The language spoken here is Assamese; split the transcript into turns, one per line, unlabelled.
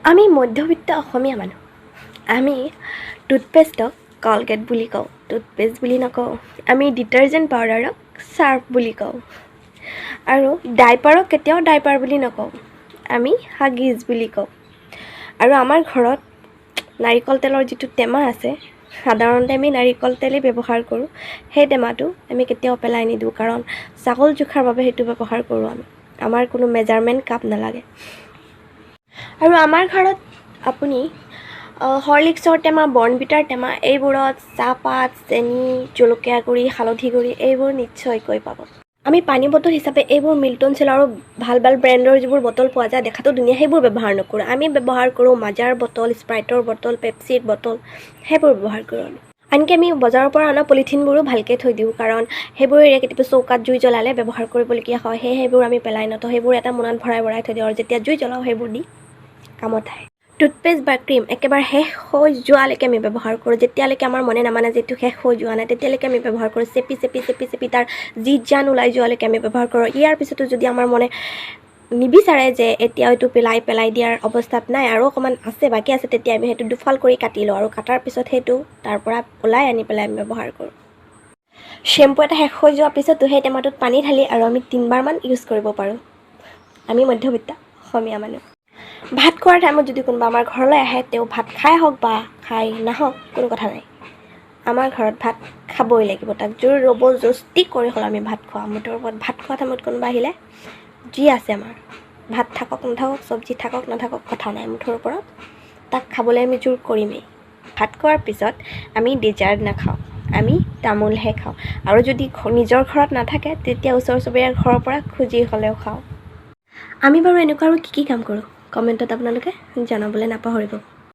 আমি মধ্যবিত্ত অসমীয়া মানুহ আমি টুথপেষ্টক কলগেট বুলি কওঁ টুথপেষ্ট বুলি নকওঁ আমি ডিটাৰজেণ্ট পাউডাৰক চাৰ্ফ বুলি কওঁ আৰু ডাইপাৰক কেতিয়াও ডাইপাৰ বুলি নকওঁ আমি হাগিজ বুলি কওঁ আৰু আমাৰ ঘৰত নাৰিকল তেলৰ যিটো টেমা আছে সাধাৰণতে আমি নাৰিকল তেলেই ব্যৱহাৰ কৰোঁ সেই টেমাটো আমি কেতিয়াও পেলাই নিদিওঁ কাৰণ চাউল জোখাৰ বাবে সেইটো ব্যৱহাৰ কৰোঁ আমি আমাৰ কোনো মেজাৰমেণ্ট কাপ নালাগে আৰু আমাৰ ঘৰত আপুনি হৰলিক্সৰ টেমা বৰ্ণভিটাৰ টেমা এইবোৰত চাহপাত চেনি জলকীয়া গুড়ি হালধি গুড়ি এইবোৰ নিশ্চয়কৈ পাব আমি পানী বটল হিচাপে এইবোৰ মিল্টন চেলৰ আৰু ভাল ভাল ব্ৰেণ্ডৰ যিবোৰ বটল পোৱা যায় দেখাতো ধুনীয়া সেইবোৰ ব্যৱহাৰ নকৰোঁ আমি ব্যৱহাৰ কৰোঁ মাজাৰ বটল স্প্ৰাইটৰ বটল পেপচিৰ বটল সেইবোৰ ব্যৱহাৰ কৰোঁ আমি আনকি আমি বজাৰৰ পৰা অনা পলিথিনবোৰো ভালকৈ থৈ দিওঁ কাৰণ সেইবোৰেৰে কেতিয়াবা চৌকাত জুই জ্বলালে ব্যৱহাৰ কৰিবলগীয়া হয় সেইবোৰ আমি পেলাই নথওঁ সেইবোৰ এটা মোনাত ভৰাই থৈ দিওঁ আৰু যেতিয়া জুই জ্বলাওঁ সেইবোৰ দি কামত আহে টুথপেষ্ট বা ক্ৰীম একেবাৰে শেষ হৈ যোৱালৈকে আমি ব্যৱহাৰ কৰোঁ যেতিয়ালৈকে আমাৰ মনে নামানে যিটো শেষ হৈ যোৱা নাই তেতিয়ালৈকে আমি ব্যৱহাৰ কৰোঁ চেপি তাৰ জান ওলাই যোৱালৈকে আমি ব্যৱহাৰ কৰোঁ ইয়াৰ পিছতো যদি আমাৰ মনে নিবিচাৰে যে এতিয়া এইটো পেলাই দিয়াৰ অৱস্থাত নাই আৰু অকণমান আছে বাকী আছে তেতিয়া আমি সেইটো দুফাল কৰি কাটি লওঁ আৰু কাটাৰ পিছত সেইটো তাৰ পৰা ওলাই আনি পেলাই আমি ব্যৱহাৰ কৰোঁ শ্বেম্পু এটা শেষ হৈ যোৱাৰ পিছতো সেই টেমাটোত পানী ঢালি আৰু আমি 3বাৰমান ইউজ কৰিব পাৰোঁ আমি মধ্যবিত্ত অসমীয়া মানুহ ভাত খোৱাৰ টাইমত যদি কোনোবা আমাৰ ঘৰলৈ আহে তেওঁ ভাত খাই হওক বা খাই নাহওক কোনো কথা নাই আমাৰ ঘৰত ভাত খাবই লাগিব তাক জোৰ জবৰদস্তি কৰি হ'লেও আমি ভাত খোৱা মুঠৰ ওপৰত ভাত খোৱা টাইমত কোনোবা আহিলে যি আছে আমাৰ ভাত থাকক নাথাকক চব্জি থাকক নাথাকক কথা নাই মুঠৰ ওপৰত তাক খাবলৈ আমি জোৰ কৰিমেই ভাত খোৱাৰ পিছত আমি ডেজাৰ্ট নাখাওঁ আমি তামোলহে খাওঁ আৰু যদি নিজৰ ঘৰত নাথাকে তেতিয়া ওচৰ চুবুৰীয়াৰ ঘৰৰ পৰা খুজি হ'লেও খাওঁ আমি বাৰু এনেকুৱা আৰু কি কাম কৰোঁ কমেণ্টত আপোনালোকে জনাবলৈ নাপাহৰিব